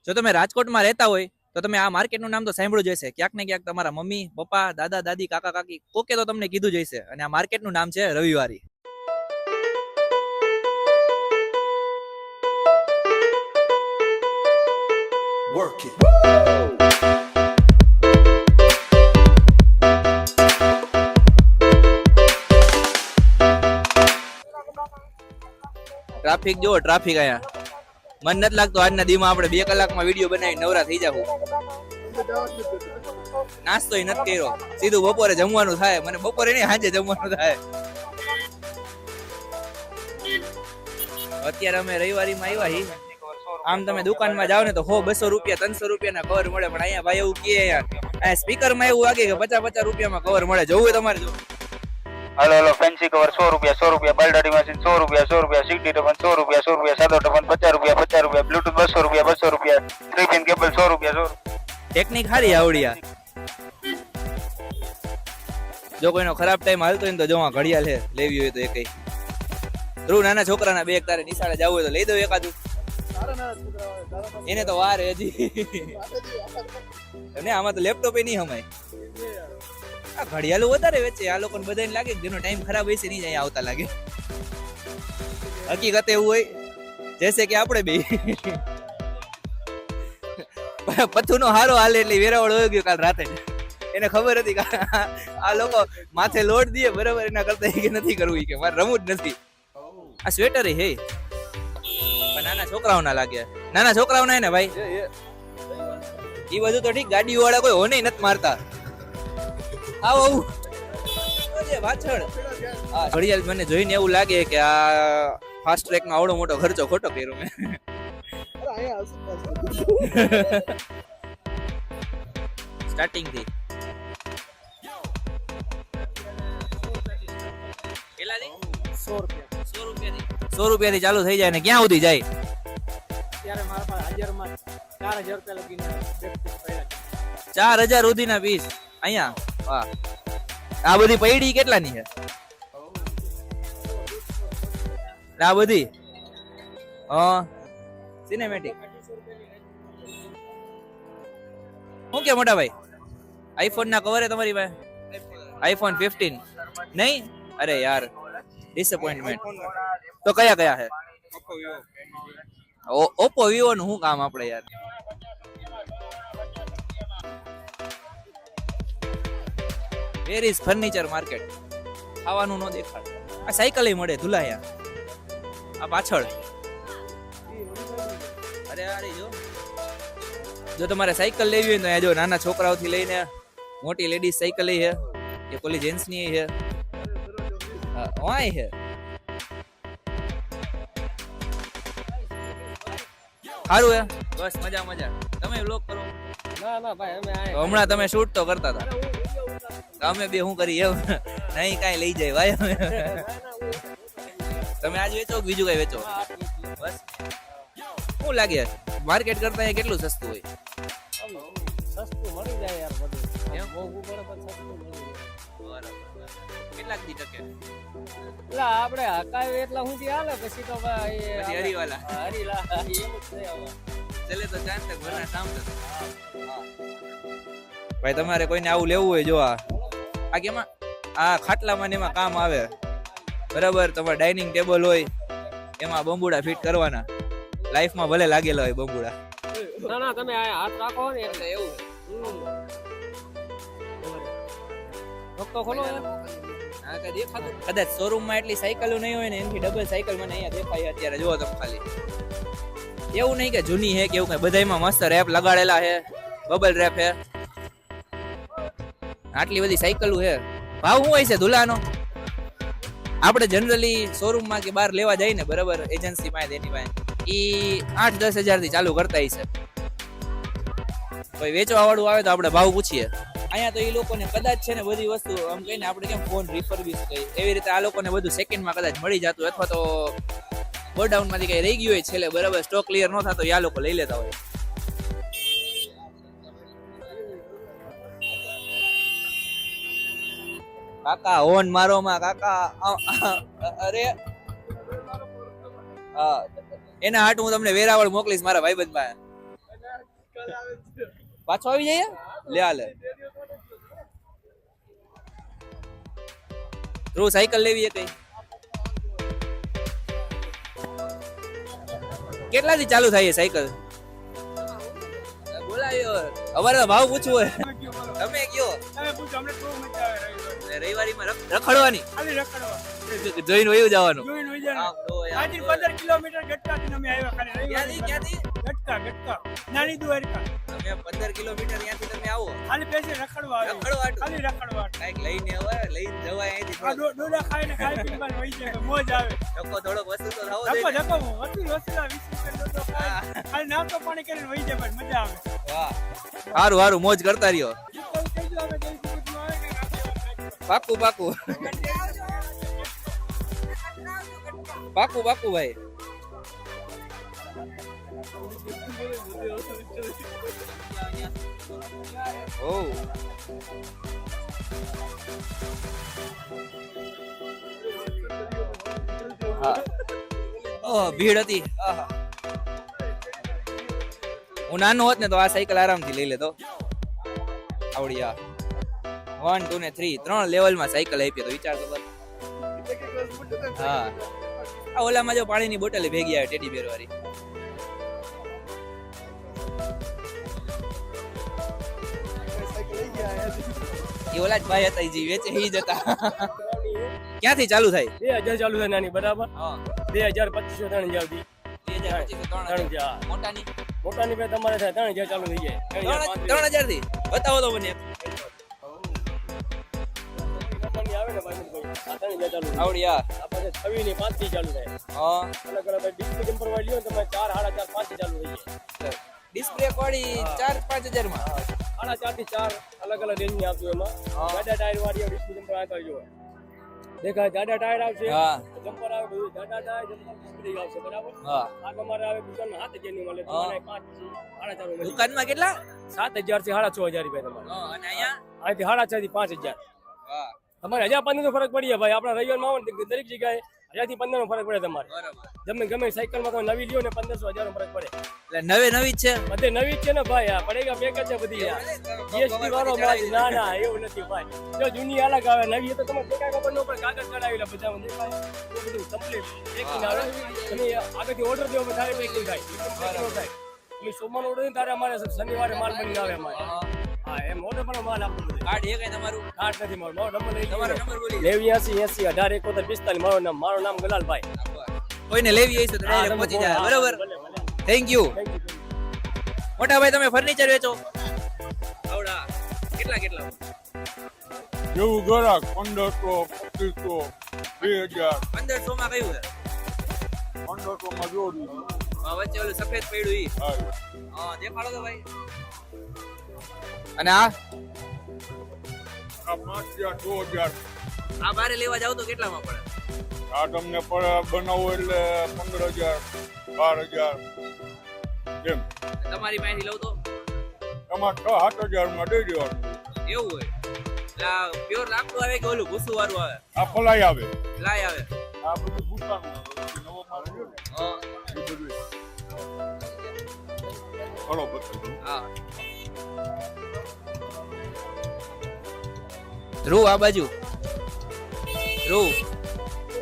જો તમે રાજકોટમાં રહેતા હોય તો તમે આ માર્કેટનું નામ તો સાંભળ્યું જ હશે. ક્યાંક ને ક્યાંક તમારા મમ્મી પપ્પા દાદા દાદી કાકા કાકી કોકે તો તમને કીધું જ હશે. અને આ માર્કેટનું નામ છે રવિવારી. ટ્રાફિક જો ટ્રાફિક અહીંયા મન નથી લાગતું આજના દીમાં આપણે 2 કલાકમાં વિડીયો બનાવી નવરા થઈ જાવ. નાસ્તો નથી કર્યો, સીધું બપોરે જમવાનું થાય. મને બપોરે નહીં સાંજે જમવાનું થાય. અત્યારે અમે રવિવારીમાં આવ્યા હી. આમ તમે દુકાનમાં જાઓ ને તો 100-200 રૂપિયા 300 રૂપિયાના કવર મળે, પણ અહીંયા ભાઈ એવું કહે અહીંયા સ્પીકરમાં એવું વાગે કે 50-50 રૂપિયામાં કવર મળે. જોવું હોય તમારે જો. હલો ફેન્સી કવર 100 રૂપિયા બાલદાડી મશીન 100 રૂપિયા સીટી ટપન 100 રૂપિયા સાદો ટપન 50 રૂપિયા બ્લૂટૂથ 200 રૂપિયા 3 પિન કેબલ 100 રૂપિયા. ટેકનિક સારી આવડી. આ જો કોઈનો ખરાબ ટાઈમ હાલતો હોય તો જો ઘડિયાળ છે લેવી હોય તો એ કઈ ધ્રુવ નાના છોકરાના બેગ તારે નિશાળે જવું હોય તો લઈ દો એકાદું. એને તો વાર હજી ને આમાં તો લેપટોપ નહીં હમાય. આ ઘડિયાળું વધારે વેચે. આ લોકોને બધાને લાગે કે જેનો ટાઈમ ખરાબ હોય છે નહીં જાય આવતા લાગે. હકીકત એવું હોય જૈસે કે આપણે બે પથ્થુનો હારો હાલે એટલે વેરાવળ હોય ગયો કાલ રાતે. એને ખબર હતી કે આ લોકો માથે લોડ દે બરાબર, એના કરતા કે નથી કરવું કે મારે રમવું જ નથી. આ સ્વેટર હે પણ નાના છોકરાઓ ના લાગે. નાના છોકરાઓ ના ને ભાઈ એ બધું તો ઠીક, ગાડી વાળા કોઈ હોને નથી મારતા. આવો પાછળ ઘડિયાળ મને જોઈને એવું લાગે કે આ ફાસ્ટ ટ્રેક નો આવડો મોટો ખર્ચો ખોટો કર્યો મેં. સ્ટાર્ટિંગ થી કેટલા 100 રૂપિયા થી ચાલુ થઈ જાય ને ક્યાં સુધી જાય? ત્યારે મારા પાસે હાજરમાં 4000 રૂપિયા લગીને 4000 સુધીના પીસ અહીંયા. વાહ, આ બધી પૈડી કેટલાની છે? આ બધી સિનેમેટિક શું કે મોટા ભાઈ? આઈફોન ના કવર તમારી પાસે? આઈફોન 15 નહીં? અરે યાર ડિસઅપોઇન્ટમેન્ટ. તો કયા કયા છે? ઓપ્પો વિવો નું શું કામ આપણે યાર? Where is furniture market. ખાવાનું નો દેખાડ. આ સાયકલ મળે ધુલાયા આ પાછળ. અરે અરે જો તમારે સાયકલ લેવી હોય તો જો નાના છોકરાઓથી લઈને મોટી લેડીઝ સાયકલ છે, એ કોલી જેન્ટ્સ ની છે. વાય છે સારું હે. બસ મજા મજા. તમે વ્લોગ કરો? ના ભાઈ અમે હમણાં તમે શૂટ તો કરતા હતા. અમે બે શું કરી એવું નહીં કાંઈ લઈ જાય ભાઈ. તમે આજ વેચો કે બીજું કઈ વેચો? બસ શું લાગે માર્કેટ કરતા કેટલું સસ્તું હોય? સસ્તું મળી જાય યાર બધું. એમ મોંઘું પડે પણ સસ્તું મળી જાય. કેટલાક દી ટકે? એટલે આપણે હકાય એટલા સુધી હાલે, પછી તો ભાઈ હરીવાલા હરીલા એવું જ છે હવે. ચલે તો ચાંદ તક ભરના શામ તક. ભાઈ તમારે કોઈને આવું લેવું હોય જો આ કેમાં આ ખાટલામાં ને એમાં કામ આવે બરાબર. તમારે ડાઇનિંગ ટેબલ હોય એમાં બંબુડા ફિટ કરવાના. લાઈફમાં ભલે લાગેલા હોય બંબુડા. ના તમે હાથ રાખો ને એટલે એવું તો ખોલો કદાચ શોરૂમ માં એટલી સાયકલો નહીં હોય ને એનાથી ડબલ સાયકલ મને અહીંયા દેખાય અત્યારે. જોવો તમે ખાલી. એવું નહીં કે જૂની હે કે એવું કઈ, બધામાં મસ્ત રેપ લગાડેલા છે, બબલ રેપ છે. આટલી બધી સાયકલો છે. ભાવ શું હોય છે ધુલાનો? આપણે જનરલી શોરૂમ માં કે બહાર લેવા જાય ને બરાબર, એજન્સી માં એની પાસે ઈ 8-10 હજાર થી ચાલુ કરતા હશે. કોઈ વેચવા વાળું આવે તો આપણે ભાવ પૂછીએ. અહીંયા તો એ લોકોને કદાચ છે ને બધી વસ્તુ આમ કહીને આપણે કેમ ફોન રિફર્બિશ કહીએ એવી રીતે આ લોકોને બધું સેકન્ડમાં કદાચ મળી જતું, અથવા તો ગોડાઉન માંથી કઈ રહી ગયું હોય છેલ્લે બરાબર, સ્ટોક ક્લિયર ન થતો આ લોકો લઈ લેતા હોય. કાકા હોન મારો માં કાકા. અરે એના હાટ હું તમને વેરાવળ મોકલીશ મારા ભાઈબંધ પાસે. પાછો આવી જાય લે હાલે ધ્રુવ સાયકલ લેવી કઈ કેટલાથી ચાલુ થાય છે સાયકલ બોલાયો અમારે તો ભાવ પૂછવો હોય તમે કયો રવિવારીમાં રખડવાની જોઈને વયું જવાનું આમ તો યાર. 15 કિલોમીટર ગટકાથી અમે આવ્યા ખાલી ક્યાંથી ગટકા નાની દ્વારકા તમે 15 કિલોમીટર ત્યાંથી તમે આવો ખાલી પેસે રખડવા આવે રખડવાટું ખાલી રખડવા કઈક લઈને હવે લઈને જવાય અહીંથી આ ડોડા ખાઈને ખાઈ પીને બાર વહી જાય મોજ આવે ધક્કો થોડોક વસ્તુ તો થવો ધક્કો જોઈએ ધક્કો વસૂલ 20 રૂપિયા ડોડો ખાય ખાલી નાસ્તો પાણી કરીને વહી જાય બાર મજા આવે વાહ સારું સારું મોજ કરતા રહ્યો એવું કહેજો અમે જઈ સુરતમાં આવે કે પાકું પાકું પાકું પાકું ભાઈ ઓ હા ઓહ ભીડ હતી આહા. હું નાનો હોત ને તો આ સાયકલ આરામથી લઈ લેતો આવડી આ 1 2 ને 3 ત્રણ લેવલમાં સાયકલ આપી તો વિચાર તો કર હા આ ઓલામાં જો પાણીની બોટલ ભેગી આવે ટેડી બેર વાળી એ ઓલા જ ભાઈ હતા ઈ જે વેચે ઈ જ હતા ક્યાંથી ચાલુ થાય 2000 ચાલુ થાય નાની બરાબર હા 2025 3000 દી 2025 મોટાની મોટાની ભાઈ તમારે થાય 3000 ચાલુ થઈ જાય 3000 થી બતાવો તો મને કંપની આવે ને ભાઈ આ 3000 ચાલુ થાય. આવડી આ આપણે 26 ની 5 થી ચાલુ થાય હા અલગ અલગ ડિસ્પ્લે જમ્પર વાળી લ્યો ને તમે 4 4.5 5 થી ચાલુ થઈ જાય ડિસ્પ્લે વાળી 4-5000 માં 4.5 થી 4 અલગ અલગ રેન્જ ની આપજો એમાં જાડા ટાયર વાળી ડિસ્પ્લે જમ્પર આ કરજો દેખાય જાડા ટાયર આવશે હા જમ્પર આવે બધું જાડા ટાયર જમ્પર ડિસ્પ્લે આવશે બરાબર હા આ તમારે આવે દુકાનમાં 7000 ની મળે તમારે 5 4.5 મળે દુકાનમાં કેટલા 7000 થી 6500 રૂપિયા તમારે હા અને અહીંયા અહીંથી 6.5 થી 5000 હા તમારે 1000-15 નો ફરક પડી જાય ભાઈ આપણા રવિવારમાં આવો ને દરેક જગ્યાએ 1000 થી 15 નો ફરક પડે તમારે બરાબર ગમે સાયકલમાં તમે નવી લ્યો ને 1500 1000 નો ફરક પડે એટલે નવી જ છે બધે નવી જ છે ને ભાઈ આ પડેગા બેગ જ છે બધી યાર જીએસટી વાળો માલ ના ના એવું નથી ભાઈ જો જૂની અલગ આવે નવી એ તો તમે દેખાય ખબર ન પડે કાગળ ચડાવેલા બધા દેખાય એ બધું કમ્પ્લીટ પેકિંગ આવે તમે આગળથી ઓર્ડર દેવો તારે પેકિંગ થાય થાય તમે સોમવારનો ઓર્ડર તારે અમારે શનિવારે માલ બની આવે અમારે હા એમ ઓર્ડર પણ માલ આપવું બધું કાર્ડ એ કઈ તમારું કાર્ડ નથી મારો નંબર લઈ તમારો નંબર બોલી 89 80 18 71 45 મારું નામ ગલાલભાઈ કોઈને લેવી હશે તો ડાયરેક્ટ પહોંચી જાય બરાબર થેન્ક યુ મોટા ભાઈ તમે ફર્નિચર વેચો આવડા કેટલા કેટલા જેવું ગરાક 1500 2500 1500 માં કયું છે 1500 માં જોડી આ વચ્ચે ઓલું સફેદ પડ્યું ઈ હા હા દેખાડો તો ભાઈ અને આ 5000 6000 આ બારે લેવા જાવ તો કેટલામાં પડે આ તમને પર બનાવો એટલે 15000 12000 એમ તમારી પાસેથી લઉં તો તમારે 6-7000 માં દઈ દેવાનું એવું હોય એટલે આ પ્યોર લાકડું આવે કે ઓલું ભૂસું વાળું આવે આ ફલાઈ આવે લાય આવે આ બધું ભૂતાનું નવો માલ છે ને હા એ બધું હળો બતાવો હા ધ્રુવ આ બાજુ ધ્રુવ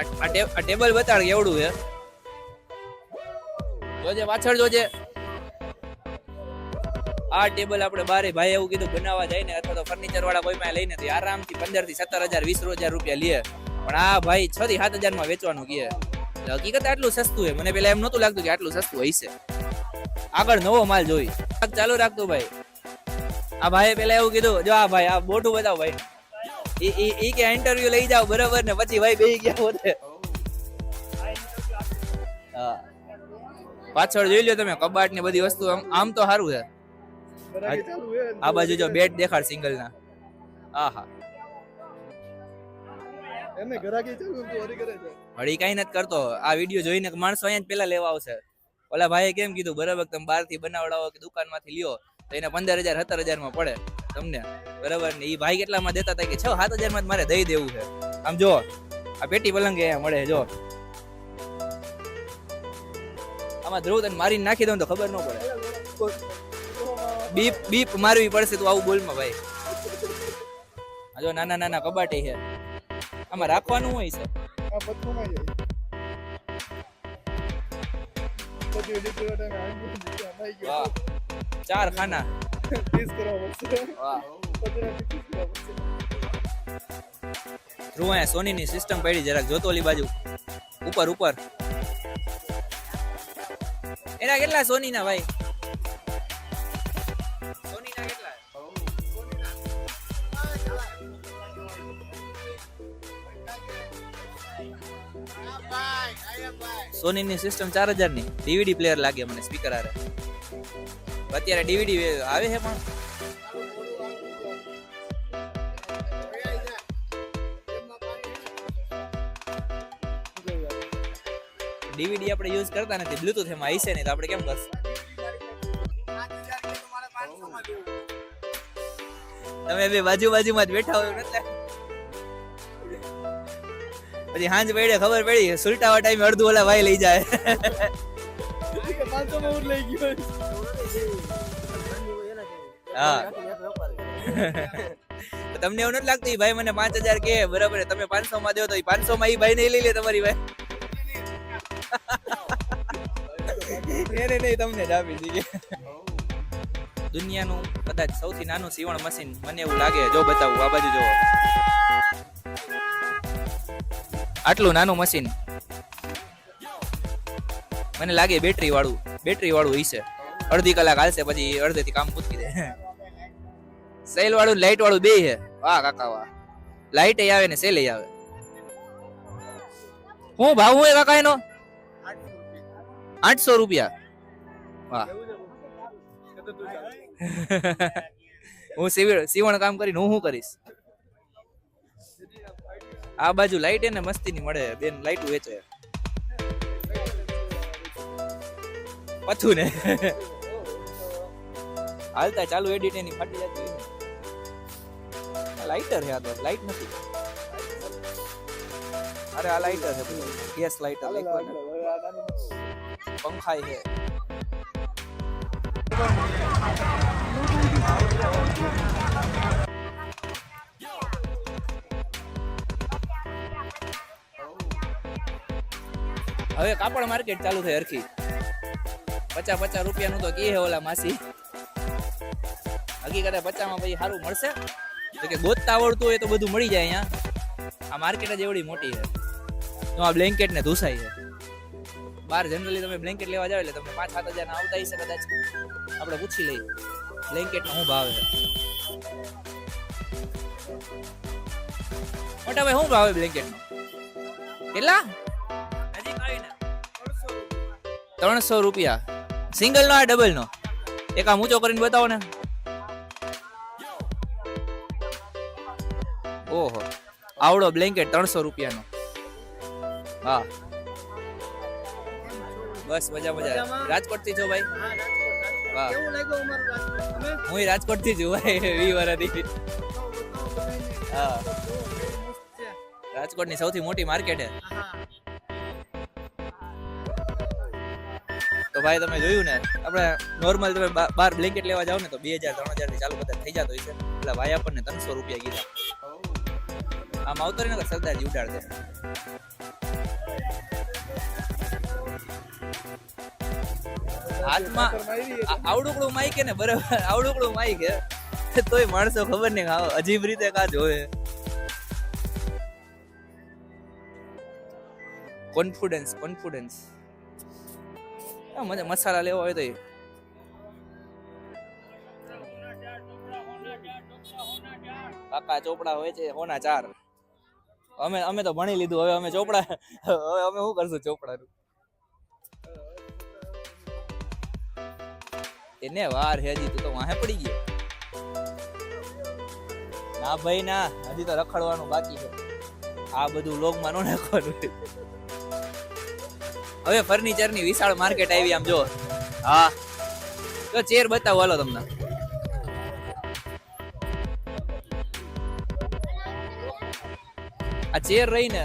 આ ટેબલ બતાડ કેવડું છે જોજે પાછળ જોજે આ ટેબલ આપણે બારે ભાઈ એવું કીધું બનાવવા જાય ને અથવા તો ફર્નિચર વાળા કોઈ પાસે લઈને તો આરામથી 15 થી 17000 20000 રૂપિયા લે પણ આ ભાઈ 6 થી 7000 માં વેચવાનું કહે હકીકત આટલું સસ્તું છે મને પેલા એમ નહોતું લાગતું કે આટલું સસ્તું હશે આગળ નવો માલ જોઈ ચાલુ રાખતું ભાઈ આ ભાઈ પેલા એવું કીધું જો આ ભાઈ આ બોટું બતાવો ભાઈ ઈ કે ઇન્ટરવ્યુ લઈ જાવ બરાબર ને પછી ભાઈ બેહી ગયા હોતે હા પાછળ જોઈ લ્યો તમે કબાટ ને બધી વસ્તુ આમ તો સારું છે આ બાજુ જો બેડ દેખાડ સિંગલ ના આહા એમને ઘરાકી ચાલુ તો હરી કરે છે હળી કઈ નથી કરતો આ વિડીયો જોઈને માણસો અહીંયા જ પેલા લેવા આવશે ઓલા ભાઈએ કેમ કીધું બરાબર તમે બહાર થી બનાવડાવો કે દુકાનમાંથી લ્યો તો એને 15000 17000 માં પડે તમને બરાબર ને એ ભાઈ કેટલામાં દેતા હતા કે 6-7000 માં મારે દઈ દેવું છે આમ જો આ પેટી પલંગ અહીંયા મળે જો આમાં ધ્રુવ તને મારીને નાખી દઉં તો ખબર ન પડે બીપ બીપ મારવી પડશે તું આવું બોલમાં ભાઈ. આ જો નાના નાના કબાટી છે, આમાં રાખવાનું હોય છે. આ બધુંમાં જાય બધું edit કરવા time આવી ગયું. વાહ 4 ખાના. Please કરવા પડશે. વાહ બધું please કરવા પડશે. ધ્રુવ અહીંયા સોનીની સિસ્ટમ પડી, જરાક જોતો ઓલી બાજુ ઉપર ઉપર. એના કેટલા સોનીના ભાઈ? સોનીના કેટલા? સોનીની સિસ્ટમ 4000 ની. ડીવીડી પ્લેયર લાગે મને સ્પીકર આરે. અત્યારે ડીવીડી આવે છે પણ ડીવીડી આપણે યુઝ કરતા નથી, બ્લૂટૂથ એમાં હશે નહીં તો આપણે કેમ કરશું? તમે બે બાજુ બાજુમાં જ બેઠા હોય એટલે પછી હાંજ પડે ખબર પડી સુલટાવા ટાઈમે અડધું ઓલા ભાઈ લઈ જાય. 500 માં લઈ ગયો. હા તમને એવું નથી લાગતું ઈ ભાઈ મને 5000 કે બરાબર છે, તમે 500 માં દો તો ઈ 500 માં ઈ ભાઈ નહીં લઈ લે તમારી ભાઈ. એને નહીં તમને જ આપી દીધી. દુનિયાનું કદાચ સૌથી નાનું સીવણ મશીન મને એવું લાગે, જો બતાવું આ બાજુ જો, આટલું નાનું મશીન મને લાગે બેટરી વાળું હશે. અડધી કલાક હાલશે પછી અડધેથી કામ મૂકી દે. સેલ વાળું લાઈટ વાળું બે છે. વાહ કાકા વાહ, લાઈટ આવે ને સેલ આવે. હું ભાવ હું કાકા એનો 800 રૂપિયા. વાહ હું સીવણ કામ કરીને હું કરીશ. આ બાજુ લાઈટ એને મસ્તી ની મળે, બેન લાઈટ વેચે પથું ને હાલતા ચાલુ એડિટ એની ફાટી જતી. લાઇટર છે, આ તો લાઈટ નથી. અરે આ લાઇટર છે, ગેસ લાઇટર પંખા છે. હવે કાપડ માર્કેટ ચાલુ થઈ હરખી. 50 રૂપિયાનું તો કી હે ઓલા માસી. હકીકતે 50 માં પછી સારું મળશે તો કે ગોતતા આવડતું હોય તો બધું મળી જાય અહીંયા. આ માર્કેટ જ એવડી મોટી છે. તો આ બ્લેન્કેટ ને ધૂસાઈ છે. બહાર જનરલી તમે બ્લેન્કેટ લેવા જાવ એટલે તમને 5-7 હજાર ના આવતા હશે કદાચ. આપણે પૂછી લઈએ બ્લેન્કેટ નો શું ભાવ છે. મોટા ભાઈ શું ભાવ છે બ્લેન્કેટ નો? કેટલા? 300 રૂપિયા. સિંગલ નો આ ડબલ નો? એક આ ઊંચો કરીને બતાવો ને. ઓહો, આવડો બ્લેન્કેટ 300 રૂપિયાનો. હા બસ મજા. રાજકોટ થી છો ભાઈ? વાહ, હું રાજકોટ થી છું ભાઈ 20 વર્ષથી. હા, રાજકોટ ની સૌથી મોટી માર્કેટ છે. તો ભાઈ તમે જોયું ને, આપણે નોર્મલ તમે બાર બ્લેન્કેટ લેવા જાવ ને તો 2000-3000 થી ચાલુ બધા થઈ જતો હોય છે. એટલે ભાઈ આપણને 300 રૂપિયા કીધા. આમ આવતો ને સરદારજી ઉડાડે. હાથમાં આવડુકડું માઈક ને બરાબર, આવડુકડું માઈક હે તોય માણસો ખબર નહીં અજીબ રીતે કા જોવે. કોન્ફિડન્સ મસાલા લેવા હોય તો કાકા ચોપડા હોય છે હોના 4. અમે તો ભણી લીધું, હવે અમે ચોપડા હવે અમે શું કરશું ચોપડાનું? એને વાર હે હજી, તું તો વાહે પડી ગયો. ના ભાઈ ના, હજી તો રખડવાનું બાકી છે. આ બધું લોગમાં નો નાખવાનું. હવે ફર્નિચર ની વિશાળ માર્કેટ આવી આમ જો. હા તો ચેર બતાવો હાલો તમને. આ ચેર રહી ને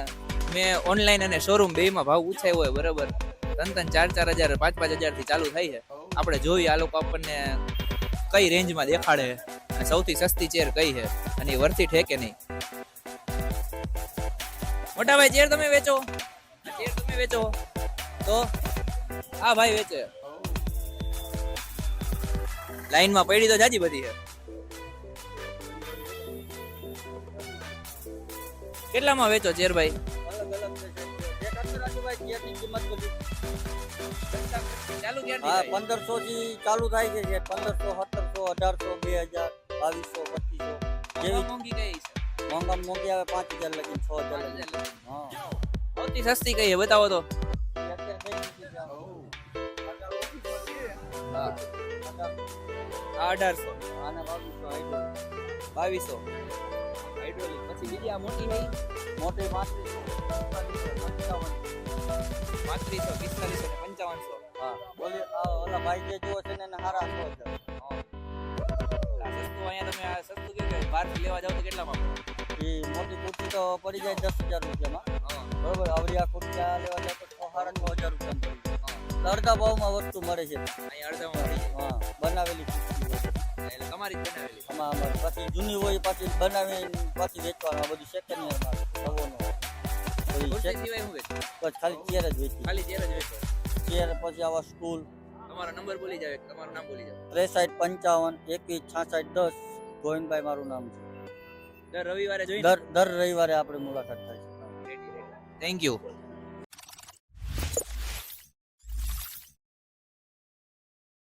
મેં ઓનલાઈન અને શોરૂમ બે માં ભાવ પૂછાયો હોય બરાબર. 3-4 હજાર 5-5 હજાર થી ચાલુ થાય છે. આપણે જોઈએ આ લોકો આપણને કઈ રેન્જમાં દેખાડે છે અને સૌથી સસ્તી ચેર કઈ છે અને એ વર્થ ઇટ છે કે નહીં. મોટા ભાઈ ચેર તમે વેચો? ચેર તમે વેચો તો આ ભાઈ વેચે. લાઈનમાં પડી તો જાજી બધી છે. કેટલામાં વેચો ચેર ભાઈ? ચાલુ ક્યારથી હા થાય? 1500 થી ચાલુ થાય છે 1500 1700 1800 2000 2200 2500 જેવી મોંઘી કઈ છે? મોંઘામાં મોંઘી આવે 5000 લગી 6000 લગી હા સૌથી સસ્તી કઈ છે બતાવો તો. હા. આ 1800 આને 2200 2200 હાઇડ્રોલિક. પછી બીજી આ મોટી છે મોટી 3500 3500 4500 ને 5500. હા બોલી ઓલા ભાઈ જે જોવો છે ને એને હારા 100 છે આ સસ્તું અહીંયા તમે આ સસ્તું કે બહારથી લેવા જાવ તો કેટલામાં પડે? એ મોટી કુર્તી તો પડી જાય 10000 રૂપિયામાં હા. બરોબર આવડી આ કુર્તી આ લેવા જાય તો 6500 રૂપિયામાં પડી જાય અડધા ભાવમાં વસ્તુ મળે છે અહીંયા અડધામાં મળી જાય. હા બનાવેલી કુર્તી હોય એટલે તમારી જ બનાવેલી. આમાં અમારે પછી જૂની હોય પાછી બનાવીને પાછી વેચવાનું આ બધું સેકન્ડ યરમાં નવો નો ખુરશી સિવાય હું વેચો? પછી ખાલી ચેર જ વેચી ખાલી ચેર જ વેચો. ચેર પછી આવા સ્ટૂલ તમારો નંબર બોલી જાવ, તમારું નામ બોલી જાવ. 63 55 21 66 10 ગોવિંદભાઈ મારું નામ છે દર રવિવારે જોઈને. દર રવિવારે આપણે મુલાકાત થાય છે થેન્ક યુ.